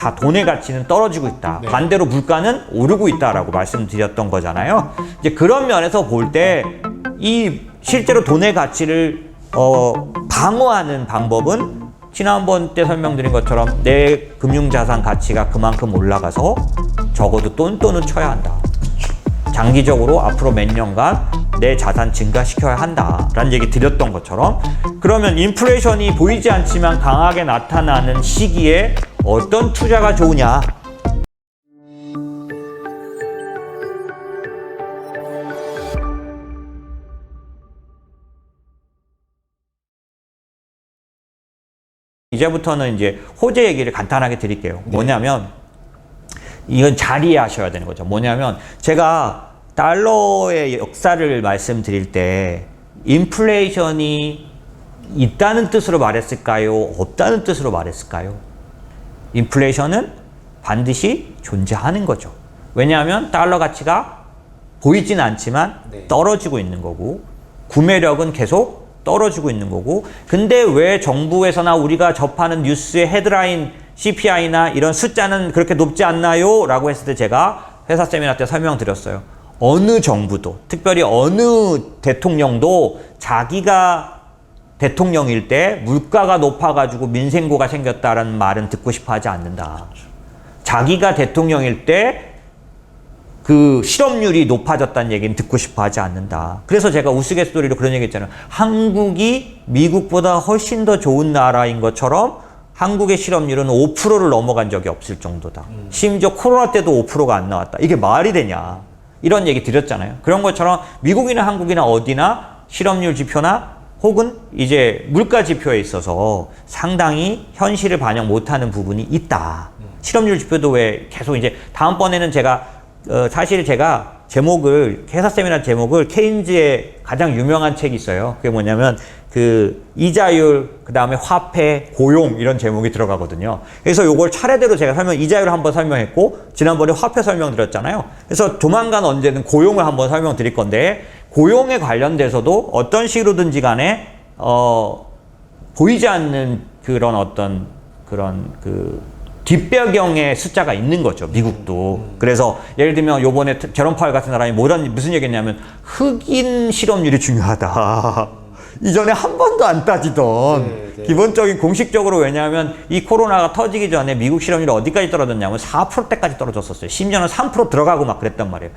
다 돈의 가치는 떨어지고 있다. 반대로 물가는 오르고 있다라고 말씀드렸던 거잖아요. 이제 그런 면에서 볼 때 이 실제로 돈의 가치를 방어하는 방법은 지난번 때 설명드린 것처럼 내 금융자산 가치가 그만큼 올라가서 적어도 똔똔은 쳐야 한다. 장기적으로 앞으로 몇 년간 내 자산 증가시켜야 한다라는 얘기 드렸던 것처럼, 그러면 인플레이션이 보이지 않지만 강하게 나타나는 시기에 어떤 투자가 좋으냐? 이제부터는 이제 호재 얘기를 간단하게 드릴게요. 뭐냐면 이건 잘 이해하셔야 되는 거죠. 뭐냐면 제가 달러의 역사를 말씀드릴 때 인플레이션이 있다는 뜻으로 말했을까요? 없다는 뜻으로 말했을까요? 인플레이션은 반드시 존재하는 거죠. 왜냐하면 달러 가치가 보이진 않지만 떨어지고 있는 거고, 구매력은 계속 떨어지고 있는 거고, 근데 왜 정부에서나 우리가 접하는 뉴스의 헤드라인 CPI나 이런 숫자는 그렇게 높지 않나요? 라고 했을 때 제가 회사 세미나 때 설명드렸어요. 어느 정부도, 특별히 어느 대통령도 자기가 대통령일 때 물가가 높아가지고 민생고가 생겼다라는 말은 듣고 싶어 하지 않는다. 자기가 대통령일 때 그 실업률이 높아졌다는 얘기는 듣고 싶어 하지 않는다. 그래서 제가 우스갯소리로 그런 얘기 했잖아요. 한국이 미국보다 훨씬 더 좋은 나라인 것처럼 한국의 실업률은 5%를 넘어간 적이 없을 정도다. 심지어 코로나 때도 5%가 안 나왔다. 이게 말이 되냐. 이런 얘기 드렸잖아요. 그런 것처럼 미국이나 한국이나 어디나 실업률 지표나 혹은 이제 물가 지표에 있어서 상당히 현실을 반영 못하는 부분이 있다. 실업률 지표도 왜 계속 이제 다음번에는 제가 사실 제가 제목을, 회사 세미나 제목을 케인즈의 가장 유명한 책이 있어요. 그게 뭐냐면 그 이자율, 그 다음에 화폐, 고용 이런 제목이 들어가거든요. 그래서 요걸 차례대로 제가 이자율을 한번 설명했고 지난번에 화폐 설명드렸잖아요. 그래서 조만간 언제는 고용을 한번 설명드릴 건데, 고용에 관련돼서도 어떤 식으로든지 간에 보이지 않는 그런 어떤 그런 뒷배경의 숫자가 있는 거죠, 미국도. 그래서 예를 들면 요번에 제롬 파월 같은 사람이 무슨 얘기했냐면 흑인 실업률이 중요하다. 이전에 한 번도 안 따지던 기본적인 공식적으로, 왜냐하면 이 코로나가 터지기 전에 미국 실업률이 어디까지 떨어졌냐면 4%대까지 떨어졌었어요. 심지어는 3% 들어가고 막 그랬단 말이에요.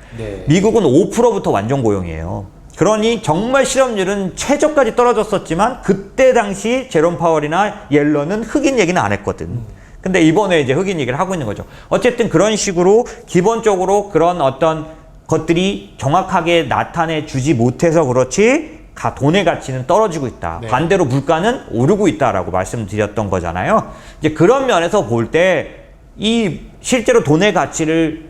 미국은 5%부터 완전 고용이에요. 그러니 정말 실업률은 최저까지 떨어졌었지만 그때 당시 제롬 파월이나 옐런은 흑인 얘기는 안 했거든. 근데 이번에 이제 흑인 얘기를 하고 있는 거죠. 어쨌든 그런 식으로 기본적으로 그런 어떤 것들이 정확하게 나타내 주지 못해서 그렇지 돈의 가치는 떨어지고 있다. 반대로 물가는 오르고 있다라고 말씀드렸던 거잖아요. 이제 그런 면에서 볼 때 이 실제로 돈의 가치를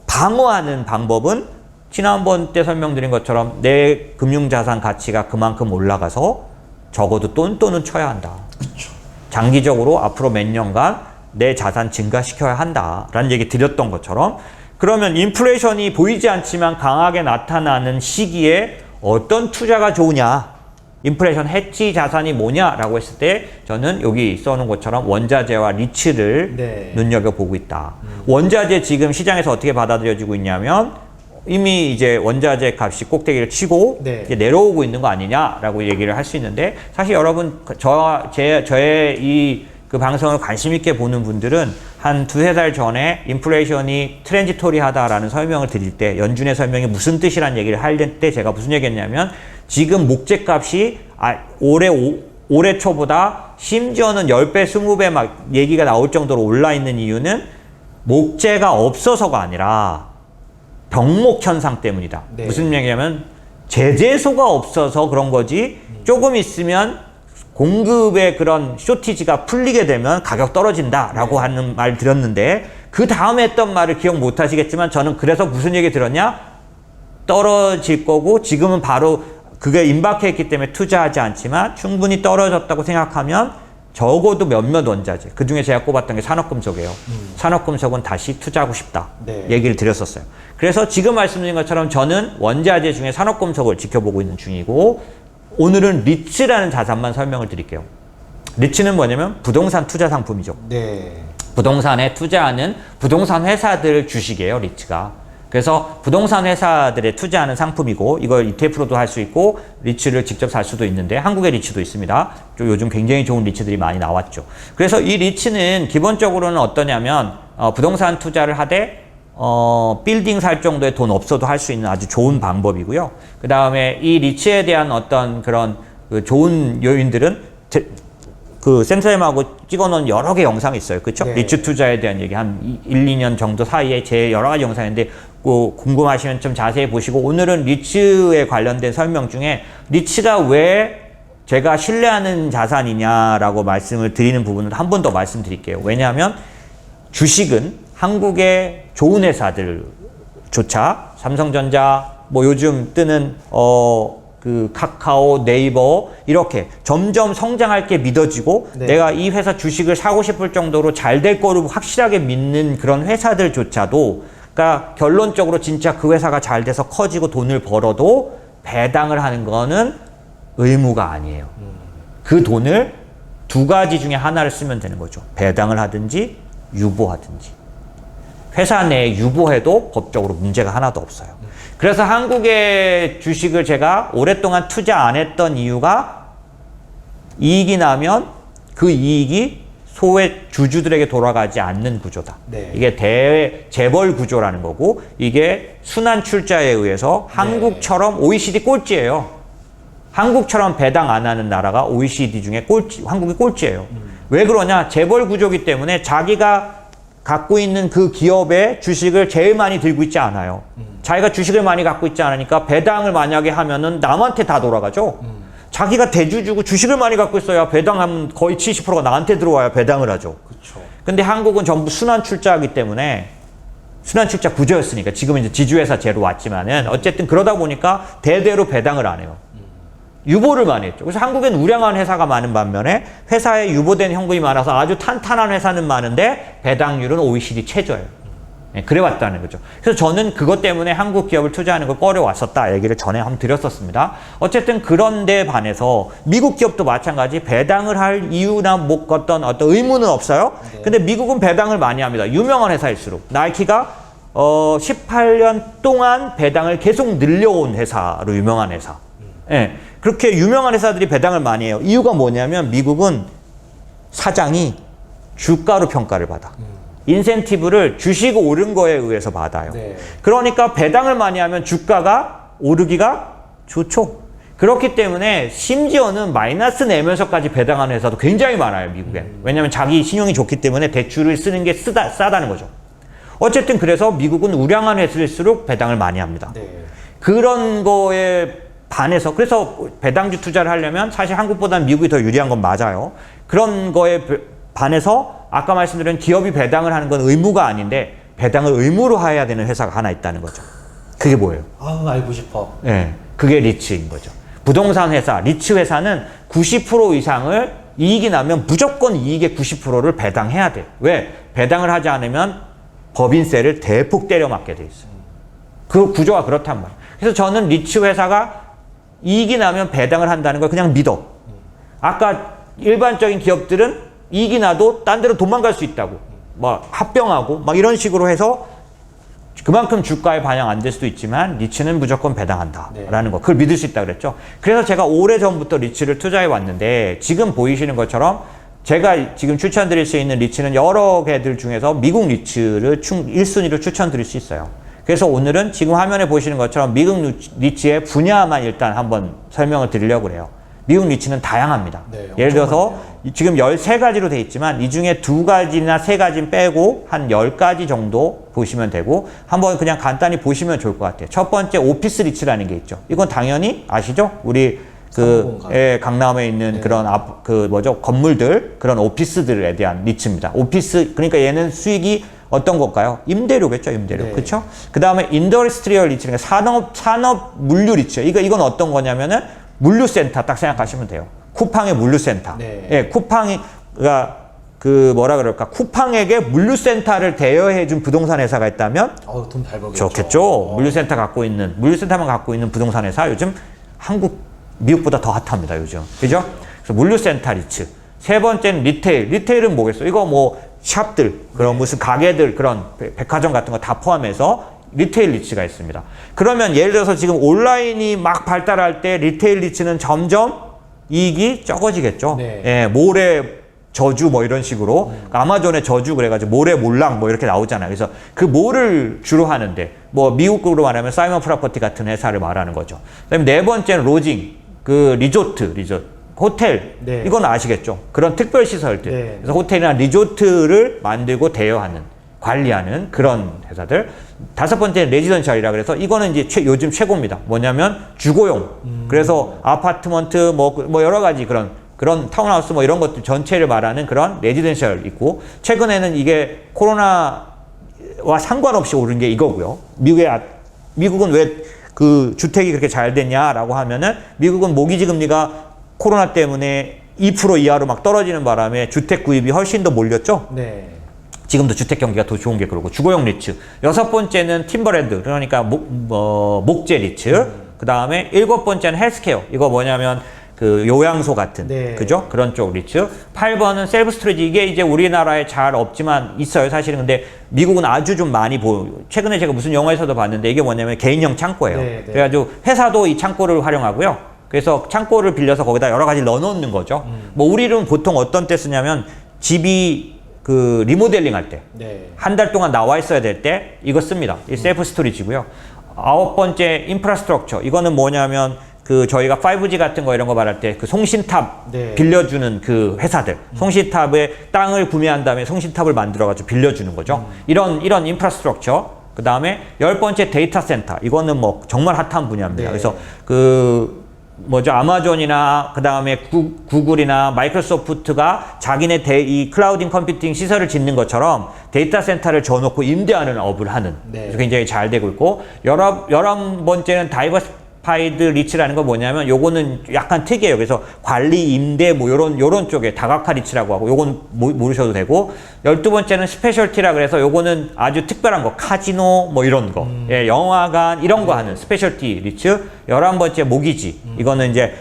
방어하는 방법은 지난번 때 설명드린 것처럼 내 금융자산 가치가 그만큼 올라가서 적어도 똔똔은 쳐야 한다. 그쵸. 장기적으로 앞으로 몇 년간 내 자산 증가시켜야 한다라는 얘기 드렸던 것처럼, 그러면 인플레이션이 보이지 않지만 강하게 나타나는 시기에 어떤 투자가 좋으냐, 인플레이션 해치 자산이 뭐냐라고 했을 때 저는 여기 써놓은 것처럼 원자재와 리츠를 눈여겨보고 있다. 원자재 지금 시장에서 어떻게 받아들여지고 있냐면 이미 이제 원자재 값이 꼭대기를 치고 이제 내려오고 있는 거 아니냐라고 얘기를 할 수 있는데, 사실 여러분 저의 이 그 방송을 관심 있게 보는 분들은 한 두세 달 전에 인플레이션이 트랜지토리하다라는 설명을 드릴 때, 연준의 설명이 무슨 뜻이란 얘기를 할 때 제가 무슨 얘기했냐면, 지금 목재 값이 올해 초보다 심지어는 10배, 20배 막 얘기가 나올 정도로 올라 있는 이유는 목재가 없어서가 아니라 병목 현상 때문이다. 무슨 얘기냐면 제재소가 없어서 그런 거지, 조금 있으면 공급의 그런 쇼티지가 풀리게 되면 가격 떨어진다라고 하는 말 드렸는데, 그 다음에 했던 말을 기억 못 하시겠지만 저는 그래서 무슨 얘기 들었냐? 떨어질 거고, 지금은 바로 그게 임박해 있기 때문에 투자하지 않지만 충분히 떨어졌다고 생각하면 적어도 몇몇 원자재, 그 중에 제가 꼽았던 게 산업금속이에요. 산업금속은 다시 투자하고 싶다. 얘기를 드렸었어요. 그래서 지금 말씀드린 것처럼 저는 원자재 중에 산업금속을 지켜보고 있는 중이고, 오늘은 리츠라는 자산만 설명을 드릴게요. 리츠는 뭐냐면 부동산 투자 상품이죠. 부동산에 투자하는 부동산 회사들 주식이에요, 리츠가. 그래서 부동산 회사들에 투자하는 상품이고 이걸 ETF로도 할 수 있고 리츠를 직접 살 수도 있는데 한국의 리츠도 있습니다. 요즘 굉장히 좋은 리츠들이 많이 나왔죠. 그래서 이 리츠는 기본적으로는 어떠냐면 부동산 투자를 하되 빌딩 살 정도의 돈 없어도 할 수 있는 아주 좋은 방법이고요. 그 다음에 이 리츠에 대한 어떤 그런 그 좋은 요인들은 그 센터엠하고 찍어놓은 여러 개 영상이 있어요. 그렇죠? 네. 리츠 투자에 대한 얘기 한 1, 2년 정도 사이에 제 여러 가지 영상인데 궁금하시면 좀 자세히 보시고 오늘은 리츠에 관련된 설명 중에 리츠가 왜 제가 신뢰하는 자산이냐라고 말씀을 드리는 부분을 한 번 더 말씀드릴게요. 왜냐하면 주식은 한국의 좋은 회사들조차 삼성전자 뭐 요즘 뜨는 그 카카오, 네이버 이렇게 점점 성장할 게 믿어지고 네. 내가 이 회사 주식을 사고 싶을 정도로 잘 될 거로 확실하게 믿는 그런 회사들조차도 그러니까 결론적으로 진짜 그 회사가 잘 돼서 커지고 돈을 벌어도 배당을 하는 거는 의무가 아니에요. 그 돈을 두 가지 중에 하나를 쓰면 되는 거죠. 배당을 하든지 유보하든지. 회사 내에 유보해도 법적으로 문제가 하나도 없어요. 그래서 한국의 주식을 제가 오랫동안 투자 안 했던 이유가 이익이 나면 그 이익이 소외 주주들에게 돌아가지 않는 구조다. 네. 이게 대재벌 구조라는 거고 이게 순환 출자에 의해서 한국처럼 OECD 꼴찌예요. 한국처럼 배당 안 하는 나라가 OECD 중에 한국이 꼴찌예요. 왜 그러냐? 재벌 구조기 때문에 자기가 갖고 있는 그 기업의 주식을 제일 많이 들고 있지 않아요. 자기가 주식을 많이 갖고 있지 않으니까 배당을 만약에 하면은 남한테 다 돌아가죠. 자기가 대주주고 주식을 많이 갖고 있어야 배당하면 거의 70%가 나한테 들어와야 배당을 하죠. 그렇죠. 근데 한국은 전부 순환 출자하기 때문에 순환 출자 구조였으니까 지금은 이제 지주회사제로 왔지만은 어쨌든 그러다 보니까 대대로 배당을 안 해요. 유보를 많이 했죠. 그래서 한국엔 우량한 회사가 많은 반면에 회사에 유보된 현금이 많아서 아주 탄탄한 회사는 많은데 배당률은 OECD 최저예요. 네, 그래 왔다는 거죠. 그래서 저는 그것 때문에 한국 기업을 투자하는 걸 꺼려왔었다 얘기를 전에 한번 드렸었습니다. 어쨌든 그런데 반해서 미국 기업도 마찬가지 배당을 할 이유나 어떤 의무는 없어요. 네. 근데 미국은 배당을 많이 합니다. 유명한 회사일수록. 나이키가 18년 동안 배당을 계속 늘려온 회사로 유명한 회사. 예, 그렇게 유명한 회사들이 배당을 많이 해요. 이유가 뭐냐면 미국은 사장이 주가로 평가를 받아. 인센티브를 주식 오른 거에 의해서 받아요. 네. 그러니까 배당을 많이 하면 주가가 오르기가 좋죠. 그렇기 때문에 심지어는 마이너스 내면서까지 배당하는 회사도 굉장히 많아요, 미국엔. 왜냐하면 자기 신용이 좋기 때문에 대출을 쓰는 게 싸다는 거죠. 어쨌든 그래서 미국은 우량한 회사일수록 배당을 많이 합니다. 네. 그런 거에 반해서 그래서 배당주 투자를 하려면 사실 한국보다는 미국이 더 유리한 건 맞아요. 그런 거에 반해서 아까 말씀드린 기업이 배당을 하는 건 의무가 아닌데 배당을 의무로 해야 되는 회사가 하나 있다는 거죠. 그게 뭐예요? 아, 알고 싶어. 네, 그게 리츠인 거죠. 부동산 회사, 리츠 회사는 90% 이상을 이익이 나면 무조건 이익의 90%를 배당해야 돼. 왜? 배당을 하지 않으면 법인세를 대폭 때려 맞게 돼 있어요. 그 구조가 그렇단 말이에요. 그래서 저는 리츠 회사가 이익이 나면 배당을 한다는 걸 그냥 믿어. 아까 일반적인 기업들은 이익이 나도 딴 데로 도망갈 수 있다고. 막 합병하고 막 이런 식으로 해서 그만큼 주가에 반영 안 될 수도 있지만 리츠는 무조건 배당한다라는 거. 그걸 믿을 수 있다 그랬죠. 그래서 제가 오래전부터 리츠를 투자해 왔는데 지금 보이시는 것처럼 제가 지금 추천드릴 수 있는 리츠는 여러 개들 중에서 미국 리츠를 1순위로 추천드릴 수 있어요. 그래서 오늘은 지금 화면에 보시는 것처럼 미국 리츠의 분야만 일단 한번 설명을 드리려고 해요. 미국 리츠는 다양합니다. 네, 예를 들어서 많네요. 지금 13가지로 돼 있지만 이 중에 2가지나 3가지는 빼고 한 10가지 정도 보시면 되고 한번 그냥 간단히 보시면 좋을 것 같아요. 첫 번째 오피스 리츠라는 게 있죠. 이건 당연히 아시죠? 우리 강남에 있는 그런 건물들, 그런 오피스들에 대한 리츠입니다. 오피스, 그러니까 얘는 수익이 어떤 걸까요? 임대료겠죠, 임대료. 네. 그렇죠? 그 다음에 인더스트리얼 리츠, 그러니까 산업 물류 리츠. 이건 어떤 거냐면은 물류센터 딱 생각하시면 돼요. 쿠팡의 물류센터. 네. 예, 쿠팡이가 쿠팡에게 물류센터를 대여해준 부동산 회사가 있다면 돈 잘 벌겠죠. 좋겠죠. 물류센터만 갖고 있는 부동산 회사 요즘 미국보다 더 핫합니다, 요즘. 그죠? 그래서 물류센터 리츠. 세 번째는 리테일. 리테일은 뭐겠어? 이거 뭐 샵들, 그런 무슨 가게들, 그런 백화점 같은 거 다 포함해서 리테일 리츠가 있습니다. 그러면 예를 들어서 지금 온라인이 막 발달할 때 리테일 리츠는 점점 이익이 적어지겠죠. 네. 예, 모래 저주 뭐 이런 식으로 아마존의 저주 그래가지고 모래 몰락 뭐 이렇게 나오잖아요. 그래서 그 뭐를 주로 하는데 뭐 미국으로 말하면 사이먼 프로퍼티 같은 회사를 말하는 거죠. 그다음에 네 번째는 로징, 그 리조트, 호텔. 네. 이건 아시겠죠? 그런 특별 시설들. 네. 그래서 호텔이나 리조트를 만들고 대여하는, 관리하는 그런 회사들. 다섯 번째는 레지던셜이라 그래서 이거는 이제 요즘 최고입니다. 뭐냐면 주거용. 그래서 아파트먼트 뭐 여러 가지 그런 타운하우스 뭐 이런 것들 전체를 말하는 그런 레지던셜 있고, 최근에는 이게 코로나와 상관없이 오른 게 이거고요. 미국은 왜 그 주택이 그렇게 잘 됐냐라고 하면은 미국은 모기지 금리가 코로나 때문에 2% 이하로 막 떨어지는 바람에 주택 구입이 훨씬 더 몰렸죠. 네. 지금도 주택 경기가 더 좋은 게 그러고, 주거용 리츠. 여섯 번째는 팀버랜드, 그러니까 목재 리츠. 그 다음에 일곱 번째는 헬스케어. 이거 뭐냐면 그 요양소 같은, 네. 그죠? 그런 쪽 리츠. 8번은 셀프 스토리지. 이게 이제 우리나라에 잘 없지만 있어요, 사실은. 근데 미국은 아주 좀 많이 최근에 제가 무슨 영화에서도 봤는데 이게 뭐냐면 개인형 창고예요. 네, 네. 그래가지고 회사도 이 창고를 활용하고요. 그래서 창고를 빌려서 거기다 여러 가지 넣어놓는 거죠. 뭐 우리는 보통 어떤 때 쓰냐면 집이 그 리모델링 할 때, 네. 한 달 동안 나와 있어야 될 때 이거 씁니다. 이 셀프 스토리지고요. 아홉 번째 인프라스트럭처. 이거는 뭐냐면 그 저희가 5G 같은 거 이런 거 말할 때 그 송신탑 네. 빌려주는 그 회사들, 송신탑에 땅을 구매한 다음에 송신탑을 만들어가지고 빌려주는 거죠. 이런 인프라스트럭처. 그 다음에 열 번째 데이터 센터. 이거는 뭐 정말 핫한 분야입니다. 네. 그래서 아마존이나 그 다음에 구글이나 마이크로소프트가 자기네 이 클라우딩 컴퓨팅 시설을 짓는 것처럼 데이터 센터를 줘놓고 임대하는 업을 하는. 네. 그래서 굉장히 잘 되고 있고, 11번째는 다이버스파이드 리츠라는 건 뭐냐면 요거는 약간 특이해요. 그래서 관리, 임대 뭐 요런 쪽에 다각화 리츠라고 하고, 요건 모르셔도 되고, 12번째는 스페셜티라 그래서 요거는 아주 특별한 거, 카지노 뭐 이런 거, 예, 영화관 이런 거 하는 스페셜티 리츠. 11번째 모기지. 이거는 이제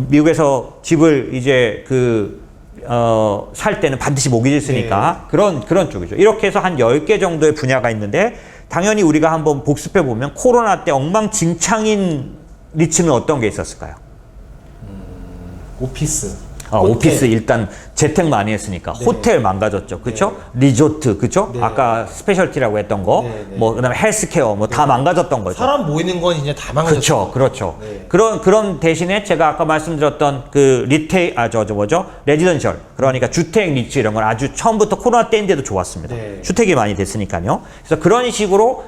미국에서 집을 이제 살 때는 반드시 모기지를 쓰니까 그런 쪽이죠. 이렇게 해서 한 10개 정도의 분야가 있는데, 당연히 우리가 한번 복습해 보면 코로나 때 엉망진창인 리츠는 어떤 게 있었을까요? 오피스. 오피스 일단 재택 많이 했으니까 네. 호텔 망가졌죠. 그렇죠? 리조트, 그렇죠? 네. 아까 스페셜티라고 했던 거, 네. 뭐 그다음에 헬스케어 뭐 다 망가졌던 거죠. 사람 모이는 건 이제 다 망가졌죠. 그렇죠. 네. 그런 대신에 제가 아까 말씀드렸던 그 레지던셜, 그러니까 주택 리츠 이런 건 아주 처음부터 코로나 때인데도 좋았습니다. 네. 주택이 많이 됐으니까요. 그래서 그런 식으로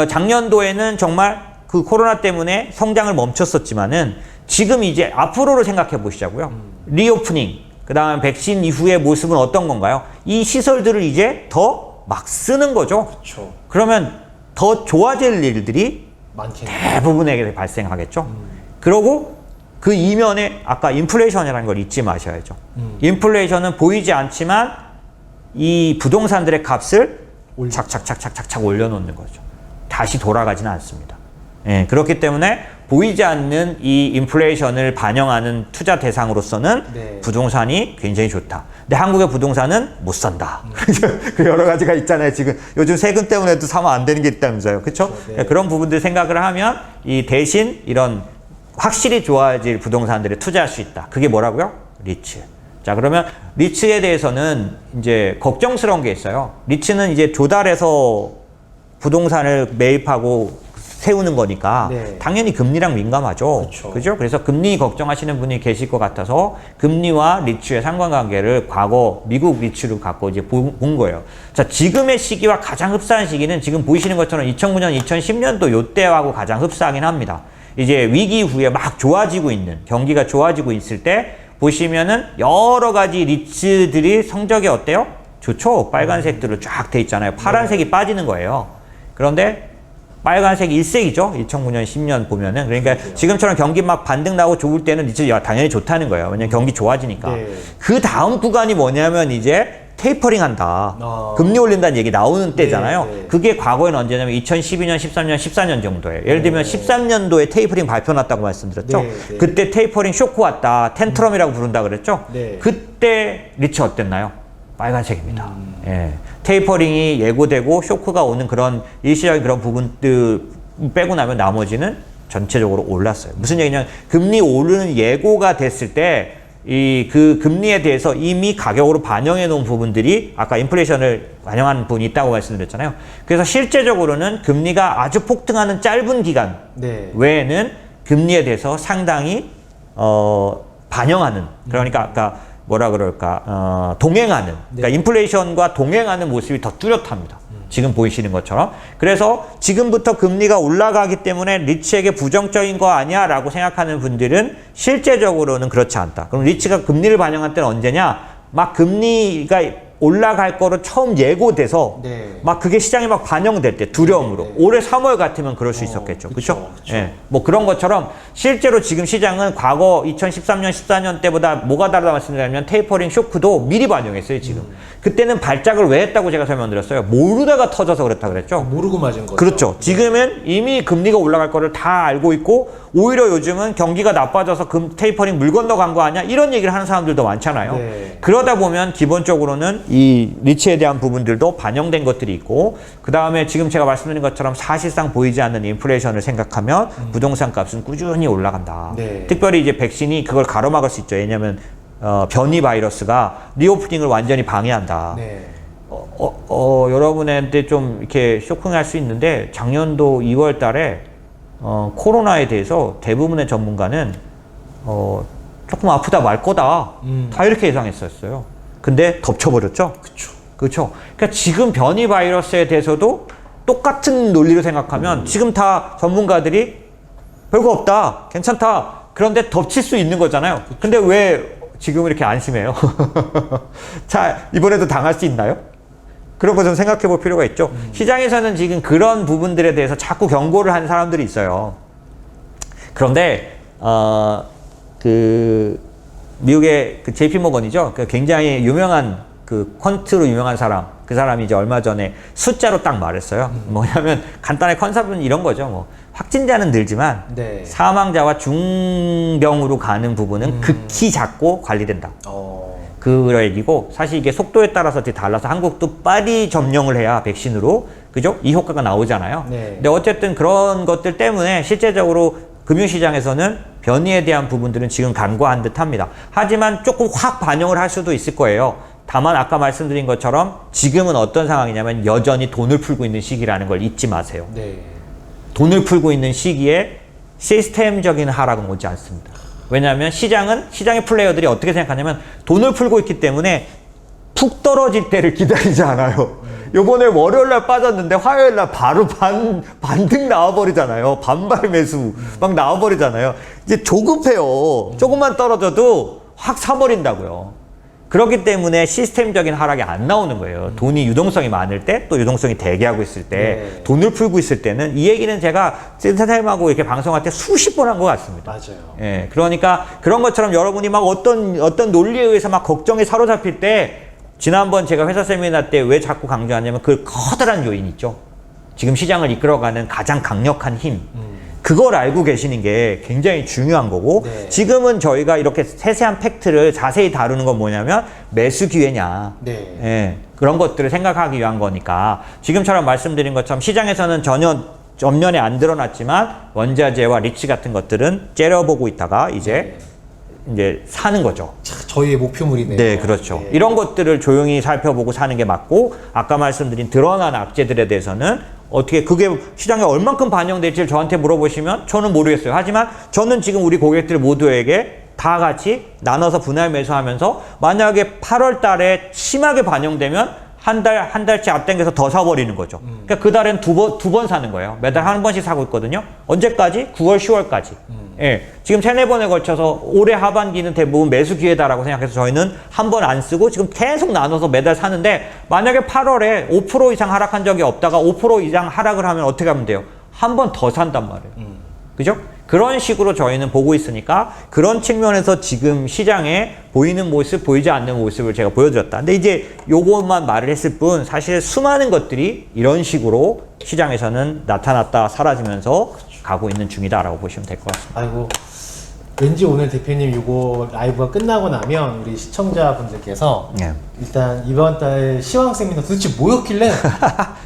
작년도에는 정말 그 코로나 때문에 성장을 멈췄었지만은 지금 이제 앞으로를 생각해 보시자고요. 리오프닝, 그 다음에 백신 이후의 모습은 어떤 건가요? 이 시설들을 이제 더 막 쓰는 거죠. 그렇죠. 그러면 더 좋아질 일들이 많겠네요. 대부분에게 발생하겠죠. 그러고 그 이면에 아까 인플레이션이라는 걸 잊지 마셔야죠. 인플레이션은 보이지 않지만 이 부동산들의 값을 착착착착착 올려놓는 거죠. 다시 돌아가지는 않습니다. 예, 그렇기 때문에 보이지 않는 이 인플레이션을 반영하는 투자 대상으로서는 네. 부동산이 굉장히 좋다. 근데 한국의 부동산은 못 산다. 그 여러 가지가 있잖아요. 지금 요즘 세금 때문에도 사면 안 되는 게 있다면서요. 그렇죠? 네. 그런 부분들 생각을 하면 이 대신 이런 확실히 좋아질 부동산들에 투자할 수 있다. 그게 뭐라고요? 리츠. 자, 그러면 리츠에 대해서는 이제 걱정스러운 게 있어요. 리츠는 이제 조달해서 부동산을 매입하고 세우는 거니까 네. 당연히 금리랑 민감하죠. 그렇죠. 그죠? 그래서 금리 걱정하시는 분이 계실 것 같아서 금리와 리츠의 상관관계를 과거 미국 리츠로 갖고 이제 본 거예요. 자, 지금의 시기와 가장 흡사한 시기는 지금 보이시는 것처럼 2009년, 2010년도 요때하고 가장 흡사하긴 합니다. 이제 위기 후에 막 좋아지고 있는, 경기가 좋아지고 있을 때 보시면은 여러 가지 리츠들이 성적이 어때요? 좋죠. 빨간색들로 쫙 돼 있잖아요. 파란색이 빠지는 거예요. 그런데 빨간색이 일색이죠. 2009년, 10년 보면은. 그러니까 지금처럼 경기 막 반등 나고 좋을 때는 리츠 당연히 좋다는 거예요. 왜냐면 경기 좋아지니까. 네. 그 다음 구간이 뭐냐면 이제 테이퍼링 한다. 아. 금리 올린다는 얘기 나오는 때잖아요. 네. 그게 과거에는 언제냐면 2012년, 13년, 14년 정도예요. 예를 들면 13년도에 테이퍼링 발표 났다고 말씀드렸죠. 네. 그때 테이퍼링 쇼크 왔다. 텐트럼이라고 부른다 그랬죠. 네. 그때 리츠 어땠나요? 빨간색입니다. 예. 테이퍼링이 예고되고 쇼크가 오는 그런 일시적인 그런 부분들 빼고 나면 나머지는 전체적으로 올랐어요. 무슨 얘기냐면 금리 오르는 예고가 됐을 때 그 금리에 대해서 이미 가격으로 반영해 놓은 부분들이 아까 인플레이션을 반영한 부분이 있다고 말씀드렸잖아요. 그래서 실제적으로는 금리가 아주 폭등하는 짧은 기간 네. 외에는 금리에 대해서 상당히 반영하는, 그러니까 아까 뭐라 그럴까, 동행하는, 그러니까 인플레이션과 동행하는 모습이 더 뚜렷합니다. 지금 보이시는 것처럼. 그래서 지금부터 금리가 올라가기 때문에 리츠에게 부정적인 거 아니야 라고 생각하는 분들은 실제적으로는 그렇지 않다. 그럼 리츠가 금리를 반영할 때는 언제냐? 막 금리가 올라갈 거로 처음 예고돼서 네. 막 그게 시장에 막 반영될 때 두려움으로 올해 3월 같으면 그럴 수 있었겠죠. 그렇죠? 예. 뭐 그런 것처럼 실제로 지금 시장은 과거 2013년 14년 때보다 뭐가 다르다 말씀드리면 테이퍼링 쇼크도 미리 반영했어요, 지금. 그때는 발작을 왜 했다고 제가 설명드렸어요. 모르다가 터져서 그랬다 그랬죠. 모르고 맞은 거죠. 그렇죠. 지금은 이미 금리가 올라갈 거를 다 알고 있고 오히려 요즘은 경기가 나빠져서 테이퍼링 물 건너간 거 아니야? 이런 얘기를 하는 사람들도 많잖아요. 네. 그러다 보면 기본적으로는 이 리츠에 대한 부분들도 반영된 것들이 있고 그 다음에 지금 제가 말씀드린 것처럼 사실상 보이지 않는 인플레이션을 생각하면 부동산 값은 꾸준히 올라간다. 네. 특별히 이제 백신이 그걸 가로막을 수 있죠. 왜냐하면 변이 바이러스가 리오프닝을 완전히 방해한다. 네. 여러분한테 좀 이렇게 쇼킹할 수 있는데 작년도 2월 달에 코로나에 대해서 대부분의 전문가는 조금 아프다 말 거다. 다 이렇게 예상했었어요. 근데 덮쳐버렸죠? 그렇죠. 그러니까 지금 변이 바이러스에 대해서도 똑같은 논리로 생각하면 지금 다 전문가들이 별거 없다. 괜찮다. 그런데 덮칠 수 있는 거잖아요. 근데 왜 지금 이렇게 안심해요? 자, 이번에도 당할 수 있나요? 그런 거 좀 생각해 볼 필요가 있죠. 시장에서는 지금 그런 부분들에 대해서 자꾸 경고를 하는 사람들이 있어요. 그런데, 미국의 그 JP 모건이죠. 그 굉장히 유명한 그 퀀트로 유명한 사람. 그 사람이 이제 얼마 전에 숫자로 딱 말했어요. 뭐냐면 간단하게 컨셉은 이런 거죠. 뭐 확진자는 늘지만 네. 사망자와 중병으로 가는 부분은 극히 작고 관리된다. 그 얘기고 사실 이게 속도에 따라서 되게 달라서 한국도 빨리 점령을 해야 백신으로 그죠? 이 효과가 나오잖아요. 네. 근데 어쨌든 그런 것들 때문에 실제적으로 금융시장에서는 변이에 대한 부분들은 지금 간과한 듯 합니다. 하지만 조금 확 반영을 할 수도 있을 거예요. 다만 아까 말씀드린 것처럼 지금은 어떤 상황이냐면 여전히 돈을 풀고 있는 시기라는 걸 잊지 마세요. 네. 돈을 풀고 있는 시기에 시스템적인 하락은 오지 않습니다. 왜냐하면 시장의 플레이어들이 어떻게 생각하냐면 돈을 풀고 있기 때문에 푹 떨어질 때를 기다리지 않아요. 요번에 월요일날 빠졌는데 화요일날 바로 반등 나와버리잖아요. 반발 매수 막 나와버리잖아요. 이제 조급해요. 조금만 떨어져도 확 사버린다고요. 그렇기 때문에 시스템적인 하락이 안 나오는 거예요. 돈이 유동성이 많을 때, 또 유동성이 대기하고 있을 때, 네. 돈을 풀고 있을 때는 이 얘기는 제가 센터님하고 이렇게 방송할 때 수십 번 한 것 같습니다. 맞아요. 예, 그러니까 그런 것처럼 여러분이 막 어떤 논리에 의해서 막 걱정에 사로잡힐 때, 지난번 제가 회사 세미나 때 왜 자꾸 강조하냐면 그 커다란 요인 있죠. 지금 시장을 이끌어가는 가장 강력한 힘. 그걸 알고 계시는 게 굉장히 중요한 거고 네. 지금은 저희가 이렇게 세세한 팩트를 자세히 다루는 건 뭐냐면 매수 기회냐. 네. 예, 그런 것들을 생각하기 위한 거니까 지금처럼 말씀드린 것처럼 시장에서는 전혀 전면에 안 드러났지만 원자재와 리츠 같은 것들은 째려보고 있다가 이제 사는 거죠. 저희의 목표물이네요. 네, 그렇죠. 네. 이런 것들을 조용히 살펴보고 사는 게 맞고 아까 말씀드린 드러난 악재들에 대해서는 어떻게 그게 시장에 얼만큼 반영될지를 저한테 물어보시면 저는 모르겠어요. 하지만 저는 지금 우리 고객들 모두에게 다 같이 나눠서 분할 매수하면서 만약에 8월 달에 심하게 반영되면 한 달치 앞당겨서 더 사버리는 거죠. 그러니까 그 달엔 두 번 사는 거예요. 매달 한 번씩 사고 있거든요. 언제까지? 9월, 10월까지. 예. 지금 3-4번에 걸쳐서 올해 하반기는 대부분 매수 기회다라고 생각해서 저희는 한 번 안 쓰고 지금 계속 나눠서 매달 사는데 만약에 8월에 5% 이상 하락한 적이 없다가 5% 이상 하락을 하면 어떻게 하면 돼요? 한 번 더 산단 말이에요. 그죠? 그런 식으로 저희는 보고 있으니까 그런 측면에서 지금 시장에 보이는 모습, 보이지 않는 모습을 제가 보여드렸다. 근데 이제 요것만 말을 했을 뿐 사실 수많은 것들이 이런 식으로 시장에서는 나타났다 사라지면서 가고 있는 중이다라고 보시면 될 것 같습니다. 아이고 왠지 오늘 대표님 이거 라이브가 끝나고 나면 우리 시청자분들께서 네. 일단 이번 달 시황 세미나 도대체 뭐였길래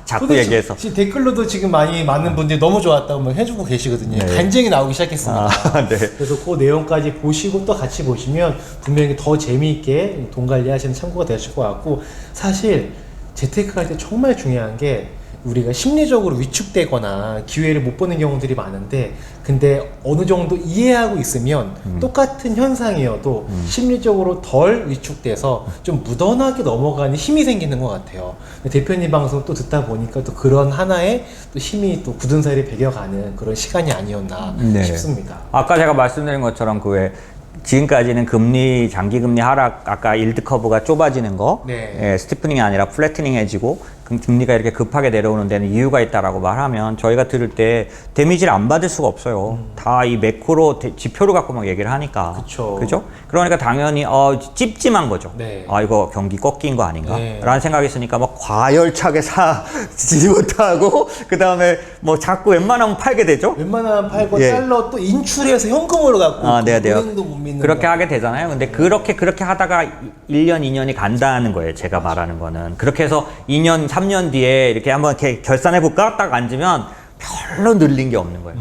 자꾸 도대체 얘기해서. 댓글로도 지금 많은 분들이 너무 좋았다고 막 해주고 계시거든요. 네. 간증이 나오기 시작했습니다. 네. 그래서 그 내용까지 보시고 또 같이 보시면 분명히 더 재미있게 돈 관리하시는 참고가 되실 것 같고, 사실 재테크 할 때 정말 중요한 게 우리가 심리적으로 위축되거나 기회를 못 보는 경우들이 많은데, 근데 어느 정도 이해하고 있으면 똑같은 현상이어도 심리적으로 덜 위축돼서 좀 무던하게 넘어가는 힘이 생기는 것 같아요. 대표님 방송 또 듣다 보니까 또 그런 하나의 또 힘이 또 굳은 살이 배겨가는 그런 시간이 아니었나 네. 싶습니다. 아까 제가 말씀드린 것처럼 그 왜 지금까지는 금리 장기 금리 하락, 아까 일드 커브가 좁아지는 거, 네. 예, 스티프닝이 아니라 플래트닝해지고 금리가 이렇게 급하게 내려오는 데는 이유가 있다라고 말하면 저희가 들을 때 데미지를 안 받을 수가 없어요. 다 이 매크로 지표를 갖고 막 얘기를 하니까. 그쵸. 그죠? 그러니까 당연히 찝찝한 거죠. 네. 아 이거 경기 꺾인 거 아닌가? 네. 라는 생각이 있으니까 막 과열차게 사지 못하고 그 다음에 뭐 자꾸 웬만하면 팔게 되죠. 웬만하면 팔고 예. 달러 또 인출해서 현금으로 갖고 아, 네, 네. 은행도 못 믿는 그렇게 거. 하게 되잖아요. 근데 그렇게 하다가 1년, 2년이 간다는 거예요. 제가 말하는 거는. 그렇게 해서 2년, 3년 뒤에 이렇게 한번 이렇게 결산해 볼까? 딱 앉으면 별로 늘린 게 없는 거예요.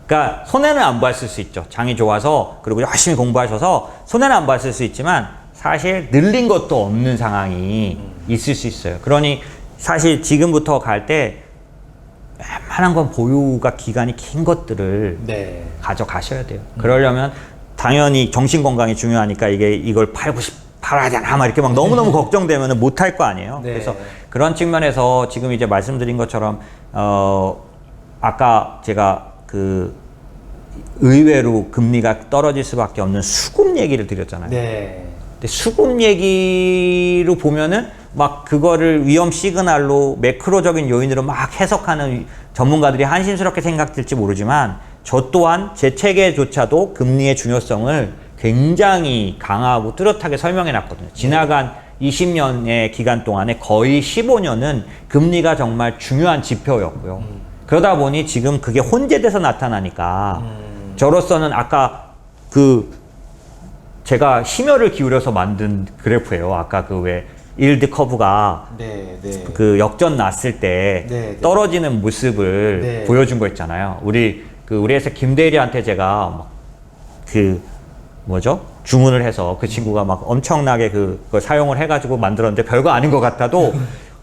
그러니까 손해는 안 봤을 수 있죠. 장이 좋아서 그리고 열심히 공부하셔서 손해는 안 봤을 수 있지만 사실 늘린 것도 없는 상황이 있을 수 있어요. 그러니 사실 지금부터 갈 때 웬만한 건 보유가 기간이 긴 것들을 네. 가져가셔야 돼요. 그러려면 당연히 정신 건강이 중요하니까 이걸 팔아야 되나 막 이렇게 막 너무너무 걱정되면 못 할 거 아니에요. 네. 그래서 그런 측면에서 지금 이제 말씀드린 것처럼 아까 제가 그 의외로 금리가 떨어질 수밖에 없는 수급 얘기를 드렸잖아요. 네. 근데 수급 얘기로 보면은 막 그거를 위험 시그널로 매크로적인 요인으로 막 해석하는 전문가들이 한심스럽게 생각될지 모르지만 저 또한 제 책에조차도 금리의 중요성을 굉장히 강하고 뚜렷하게 설명해 놨거든요. 지나간 20년의 기간 동안에 거의 15년은 금리가 정말 중요한 지표였고요. 그러다 보니 지금 그게 혼재돼서 나타나니까 저로서는 아까 제가 심혈을 기울여서 만든 그래프예요. 아까 그 왜 일드 커브가 네. 네. 그 역전 났을 때 네, 네. 떨어지는 모습을 네. 보여준 거 있잖아요. 우리 회사 김대리한테 제가 주문을 해서 그 친구가 막 엄청나게 그걸 사용을 해가지고 만들었는데 별거 아닌 것 같아도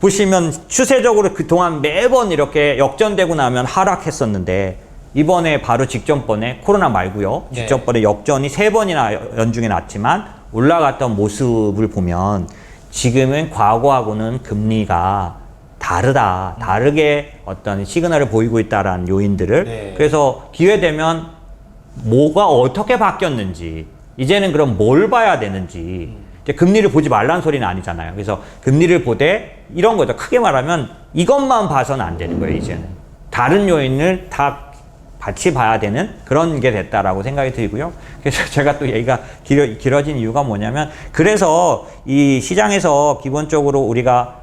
보시면 추세적으로 그동안 매번 이렇게 역전되고 나면 하락했었는데 이번에 바로 직전번에 코로나 말고요. 네. 직전번에 역전이 3번이나 연중에 났지만 올라갔던 모습을 보면 지금은 과거하고는 금리가 다르게 어떤 시그널을 보이고 있다라는 요인들을 네. 그래서 기회 되면 뭐가 어떻게 바뀌었는지 이제는 그럼 뭘 봐야 되는지 이제 금리를 보지 말라는 소리는 아니잖아요. 그래서 금리를 보되 이런 거죠. 크게 말하면 이것만 봐서는 안 되는 거예요. 이제는 다른 요인을 다 같이 봐야 되는 그런 게 됐다라고 생각이 들고요. 그래서 제가 또 얘기가 길어진 이유가 뭐냐면 그래서 이 시장에서 기본적으로 우리가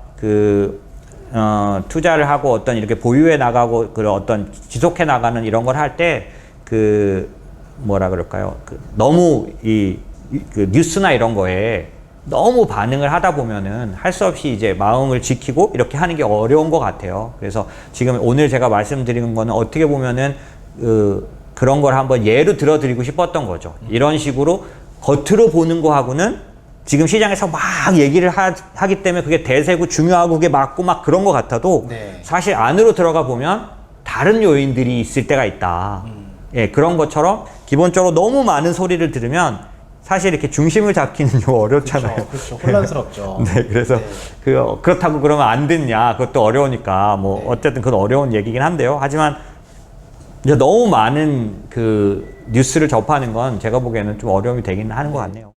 투자를 하고 어떤 이렇게 보유해 나가고 그런 어떤 지속해 나가는 이런 걸 할 때 뭐라 그럴까요? 너무 그 뉴스나 이런 거에 너무 반응을 하다 보면은 할 수 없이 이제 마음을 지키고 이렇게 하는 게 어려운 것 같아요. 그래서 지금 오늘 제가 말씀드리는 거는 어떻게 보면은 그런 걸 한번 예로 들어드리고 싶었던 거죠. 이런 식으로 겉으로 보는 거하고는 지금 시장에서 막 얘기를 하기 때문에 그게 대세고 중요하고 그게 맞고 막 그런 것 같아도 네. 사실 안으로 들어가 보면 다른 요인들이 있을 때가 있다. 예, 그런 것처럼 기본적으로 너무 많은 소리를 들으면 사실 이렇게 중심을 잡기는 좀 어렵잖아요. 그렇죠. 혼란스럽죠. 네, 그래서 네. 그렇다고 그러면 안 듣냐? 그것도 어려우니까 뭐 네. 어쨌든 그건 어려운 얘기긴 한데요. 하지만 이제 너무 많은 그 뉴스를 접하는 건 제가 보기에는 좀 어려움이 되긴 하는 것 같네요.